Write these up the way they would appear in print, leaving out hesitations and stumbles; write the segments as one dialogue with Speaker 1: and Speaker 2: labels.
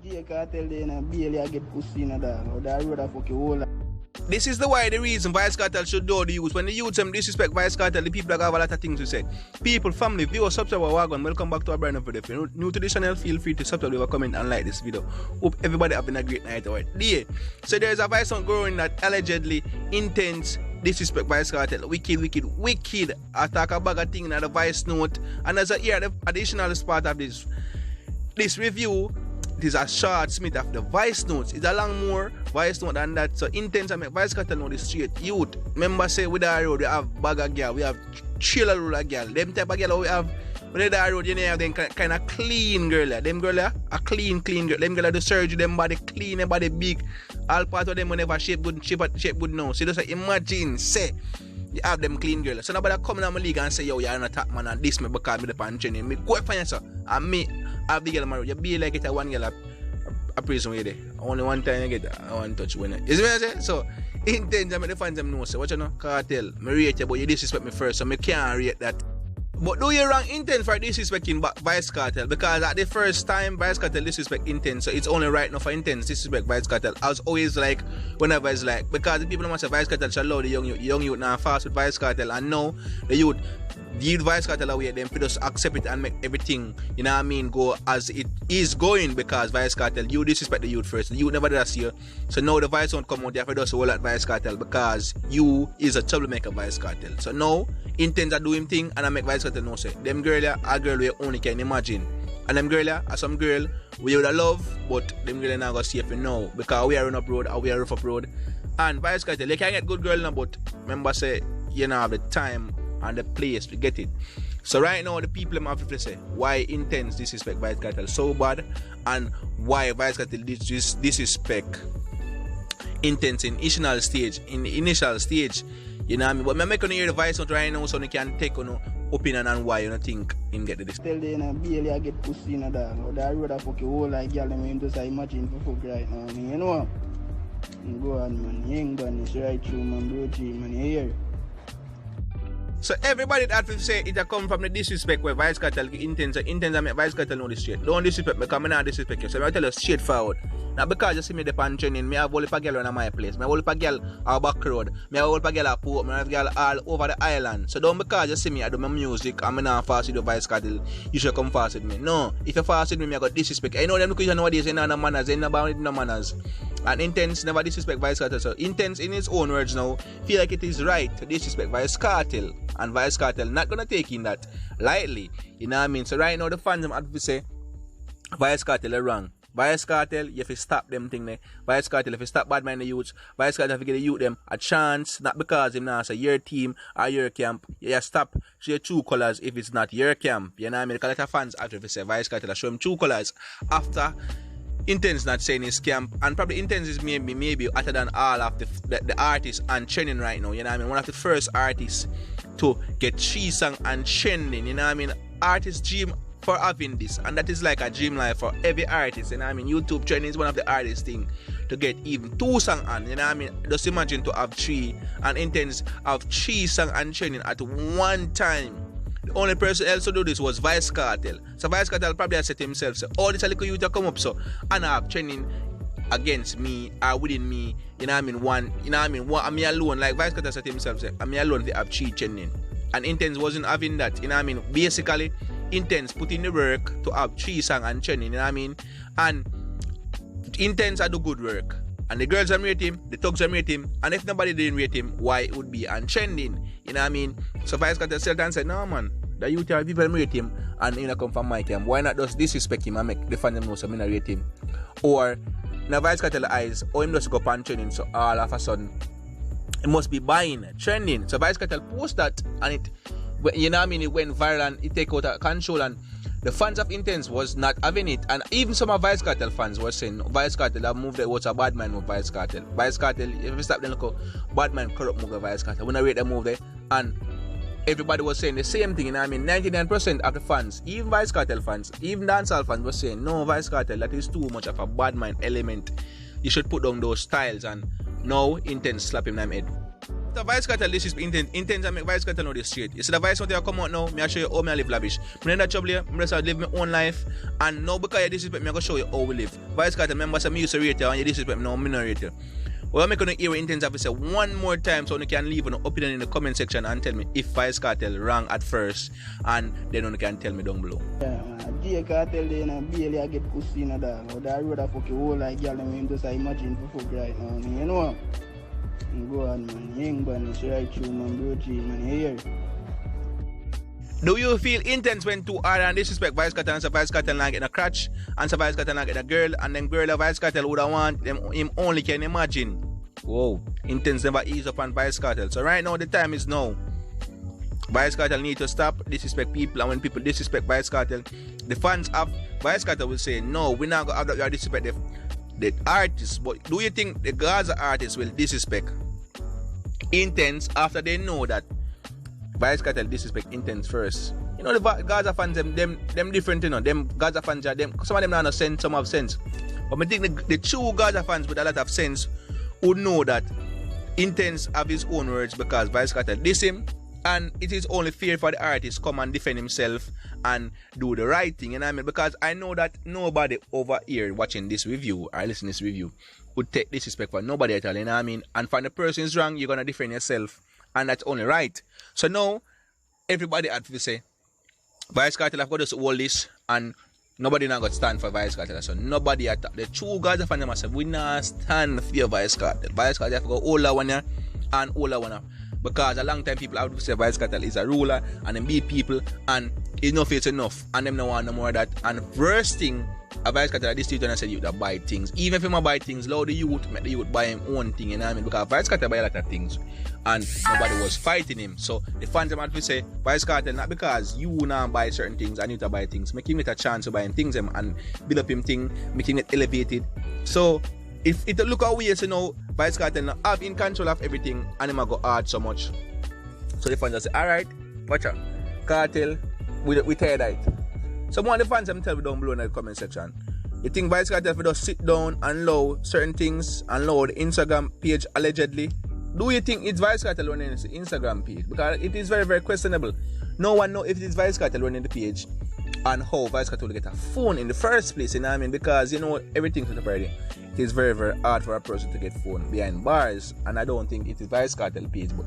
Speaker 1: DISS Kartel there and barely I get pussy in a dog. Or that road I fuck you whole lot.
Speaker 2: This is the reason VYZ Kartel should do the youth. When the youth disrespect VYZ Kartel, the people have a lot of things to say. People, family, viewers, subscribe our wagon. Welcome back to our brand new video. If you're new to this channel, feel free to subscribe, leave a comment and like this video. Hope everybody having a great night. Alright. Yeah. So there's a VoiceNote growing that allegedly intense disrespect VYZ Kartel. Wicked. I talk about a thing in the VoiceNote. And as a here, the additional part of this review. It is a short smith of the VoiceNotes. It's a long more VoiceNote than that. So intense I make VYZ Kartel know the straight youth. Remember say with our road we have bag of girl, we have chiller roller girl. Them type of girl we have with the road, you know, them kind of clean girl. Them girl are a clean girl. Them girl do surgery, them body clean, them body big. All part of them whenever shape good now. So just imagine say you have them clean girl. So nobody come in my league and say, yo, you're an attack man and this me because me the pan training. Me go find yourself. And me have the girl married. You be like it a one girl a prison with it. Only one time you get one touch when it. You see what I say? So intense I make the fans them know. So what you know? Kartel. Me rate you but you disrespect me first. So me can't rate that. But do you wrong intent for disrespecting VYZ Kartel? Because at the first time VYZ Kartel disrespect intent, so it's only right now for intent disrespect VYZ Kartel. I was always like, whenever it's like, because the people don't want to say VYZ Kartel shall allow the young youth now fast with VYZ Kartel, and now the youth give VYZ Kartel away, then just accept it and make everything, you know what I mean, go as it is going because VYZ Kartel, you disrespect the youth first. The youth never did that here. So now the voice won't come out, they have to just hold at VYZ Kartel because you is a troublemaker VYZ Kartel. So now intends to do him thing and I make VYZ Kartel know say them girl are a girl we only can imagine. And them girl are some girl we would love, but them girl are not gonna see if you know because we are on up road or we are rough up road. And VYZ Kartel, they can get good girl now, but remember say you know have the time and the place to get it. So right now the people have to say why intense disrespect VYZ Kartel so bad and why VYZ Kartel disrespect intense in initial stage. You know what I mean? But I'm making you hear the VoiceNote right now so you can take on opinion and why you don't think him get this.
Speaker 1: Tell them and barely I get pussy in a dog. Or that road I fuck you whole like girl them just imagine for fuck right now. You know? Go on man, you ain't gone, it's right through man, bro G man, you hear?
Speaker 2: So everybody that will say it come from the disrespect where VYZ Kartel intends and make VYZ Kartel know this straight. Don't disrespect me because I'm not disrespect you. So I tell you straightforward. Now because you see me the pan training, me have all the girl on my place. Me have all the girl on back road. Me have all the girl at Port. Me have girl all over the island. So don't because you see me I do my music and me not fast with the VYZ Kartel, you should come fast with me. No, if you fast with me, I got disrespect. I know them because nowadays they no manners, they no bound with no manners. And intense never disrespect VYZ Kartel. So intense in his own words now feel like it is right to disrespect VYZ Kartel. And VYZ Kartel not gonna take in that lightly. You know what I mean? So right now the fans have to say VYZ Kartel are wrong. VYZ Kartel, you have to stop them thing there. VYZ Kartel, if you stop bad mind the youths, VYZ Kartel have to give the youth them a chance, not because them now say your team or your camp. You stop show your true colours if it's not your camp. You know what I mean? Because a lot of fans after say VYZ Kartel show them true colours after Intense not saying his camp, and probably Intense is maybe other than all of the artists and trending right now, you know what I mean? One of the first artists to get 3 songs and trending, you know what I mean? Artists dream for having this, and that is like a dream life for every artist, you know what I mean? YouTube trending is one of the hardest thing to get even 2 songs on, you know what I mean? Just imagine to have 3, and Intense have 3 songs and trending at one time. The only person else to do this was VYZ Kartel. So VYZ Kartel probably has said to himself, so, oh, this a little youth to come up, so, and I have training against me or within me, you know what I mean, one, you know what I mean, one, I'm me alone, like VYZ Kartel said to himself, so, I'm me alone to have 3 training. And Intense wasn't having that, you know what I mean, basically, Intense put in the work to have 3 songs and training, you know what I mean, and Intense had do good work. And the girls don't rate him, the thugs don't rate him, and if nobody didn't rate him, why it would be untrending, you know what I mean? So VYZ Kartel said and said, no man, the youth are people rate him, and you know come from my camp. Why not just disrespect him and make the fans know so I rate him? Or now VYZ Kartel eyes, or him just go up and trending, so all of a sudden it must be buying, trending. So VYZ Kartel post that, and it, you know what I mean, it went viral and it take out of control, and the fans of Intense was not having it, and even some of VYZ Kartel fans were saying VYZ Kartel have moved, it was a bad man move VYZ Kartel. VYZ Kartel, if you stop them, look, bad man corrupt move VYZ Kartel. When I rate the move there, and everybody was saying the same thing, you know what I mean? 99% of the fans, even VYZ Kartel fans, even dancehall fans were saying, no, VYZ Kartel, that is too much of a bad man element. You should put down those styles, and now Intense slap him in the head. The Vybz Kartel, this is intense and make Vybz Kartel know this straight. You see the VoiceNote that come out now, me I show you how me I live lavish. Me in that trouble here, me just live my own life. And now because you disrespect me, I go show you how we live. Vybz Kartel, remember some used to rate you and you disrespect me now, me no rate you. Well, I'm going to hear intense have to say one more time so you can leave an opinion in the comment section and tell me if Vybz Kartel wrong at first and then you can tell me down below.
Speaker 1: Yeah, man. DISS Kartel they in a Bailey I get pussy in a dog. Or that road I fuck you whole like y'all and just imagine for fuck right now. You know? Go on, man. Young man, it's right true, man. Bro, man. Here.
Speaker 2: Do you feel intense when too hard and disrespect Vybz Kartel and so Vybz Kartel not get a crutch and so Vybz Kartel not get a girl and then girl of Vybz Kartel would have want him only can imagine? Whoa, intense never ease up on Vybz Kartel. So right now the time is now. Vybz Kartel need to stop disrespect people, and when people disrespect Vybz Kartel, the fans of Vybz Kartel will say no, we're not gonna have that disrespect the artists. But do you think the Gaza artists will disrespect Intense after they know that Vybz Kartel disrespect Intense first? You know the Gaza fans them different, you know. Them Gaza fans are them, some of them not no sense, some have sense. But I think the true Gaza fans with a lot of sense would know that Intense have his own words because Vybz Kartel diss him, and it is only fair for the artist come and defend himself and do the right thing, you know what I mean? Because I know that nobody over here watching this review or listening to this review would take disrespect for nobody at all, you know what I mean? And for the person is wrong, you're gonna defend yourself, and that's only right. So now everybody had to say Vybz Kartel have got us all this, and nobody not got stand for Vybz Kartel. So nobody at the true Gaza fan them say we not stand for Vybz Kartel. Vybz Kartel have got older one here and older one. Because a long time people have to say Vybz Kartel is a ruler and them beat people and enough is enough and them no want no more of that. And first thing a Vybz Kartel at this stage when I said you that buy things. Even if you buy things, allow the youth, make the youth buy him own thing, you know what I mean? Because Vybz Kartel buy a lot of things and nobody was fighting him. So the fans have to say Vybz Kartel not because you now buy certain things and you to buy things. Make him get a chance to buy him things and build up him thing, make him get elevated. So if it look how weird, you know, Vybz Kartel now have in control of everything and him go hard so much. So the fans just say, alright, watch out. Kartel, we tired of it. Some of the fans them tell me down below in the comment section. You think Vybz Kartel for just sit down and allow certain things and allow the Instagram page allegedly? Do you think it's Vybz Kartel running the Instagram page? Because it is very, very questionable. No one knows if it is Vybz Kartel running the page and how Vybz Kartel will get a phone in the first place, you know what I mean? Because you know everything's a party. It is very, very hard for a person to get phone behind bars, and I don't think it is Vybz Kartel page, but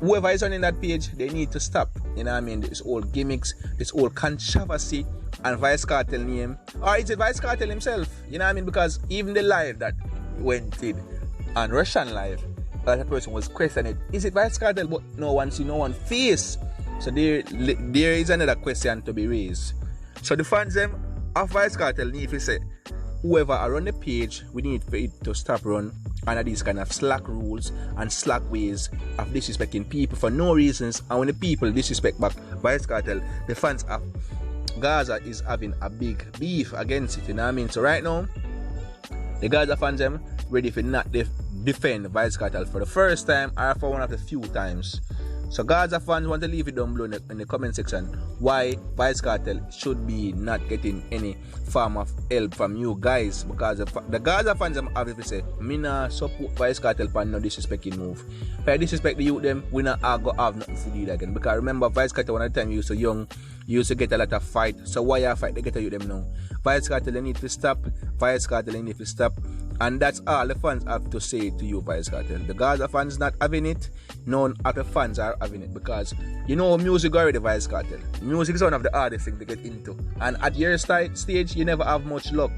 Speaker 2: whoever is running that page, they need to stop. You know what I mean? This old gimmicks, this old controversy, and Vybz Kartel name, or is it Vybz Kartel himself? You know what I mean? Because even the live that went in on Russian live, that person was questioning, is it Vybz Kartel? But no one see no one face. So there is another question to be raised. So the fans them of Vybz Kartel need to say, whoever are on the page, we need for it to stop run under these kind of slack rules and slack ways of disrespecting people for no reasons. And when the people disrespect back Vybz Kartel, the fans of Gaza is having a big beef against it, you know what I mean? So right now, the Gaza fans them ready for not defend Vybz Kartel for the first time or for one of the few times. So Gaza fans want to leave it down below in the comment section why Vybz Kartel should be not getting any form of help from you guys, because the Gaza fans obviously say me not support Vybz Kartel for no disrespecting move. If I disrespect the youth them, we not go have nothing to do again. Because remember Vybz Kartel one of the time you so young, you used to get a lot of fight. So why you fight? They get to you them now. Vybz Kartel need to stop. Vybz Kartel need to stop. And that's all the fans have to say to you, Vybz Kartel. The Gaza fans not having it. None of the fans are having it, because you know music already, Vybz Kartel. Music is one of the hardest things to get into. And at your stage, you never have much luck.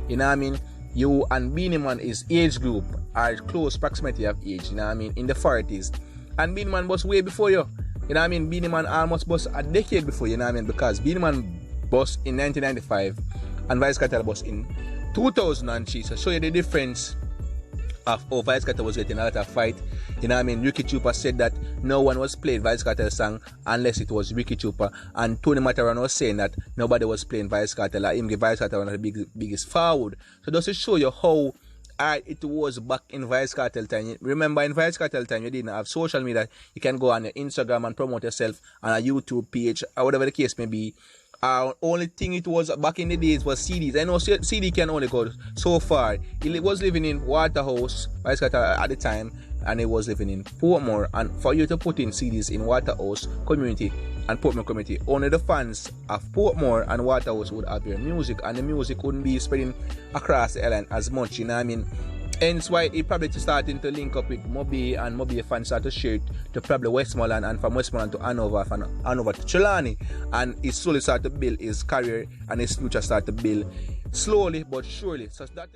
Speaker 2: You know what I mean? You and Beenie Man is age group, are close proximity of age, you know what I mean? In the 40s. And Beenie Man was way before you. You know what I mean? Beenie Man almost was a decade before, you know what I mean? Because Beenie Man was in 1995 and Vybz Kartel was in 2003. So show you the difference of how Vybz Kartel was getting a lot of fight. You know what I mean? Ricky Chupa said that no one was playing Vybz Kartel song unless it was Ricky Chupa, and Tony Mataran was saying that nobody was playing Vybz Kartel. Like him give Vybz Kartel one of the biggest forward. So just to show you how hard it was back in Vybz Kartel time. Remember in Vybz Kartel time you didn't have social media. You can go on your Instagram and promote yourself on a YouTube page or whatever the case may be, Only thing it was back in the days was CDs. I know CD can only go so far. He was living in Waterhouse, Vybz Kartel at the time, and he was living in Portmore. And for you to put in CDs in Waterhouse community and Portmore community, only the fans of Portmore and Waterhouse would have your music, and the music wouldn't be spreading across the island as much, you know what I mean? Hence why he probably starting to link up with Moby, and Moby fans start to share it to probably Westmoreland, and from Westmoreland to Hanover, from Hanover to Trelawney, and he slowly start to build his career, and his future start to build slowly but surely. So that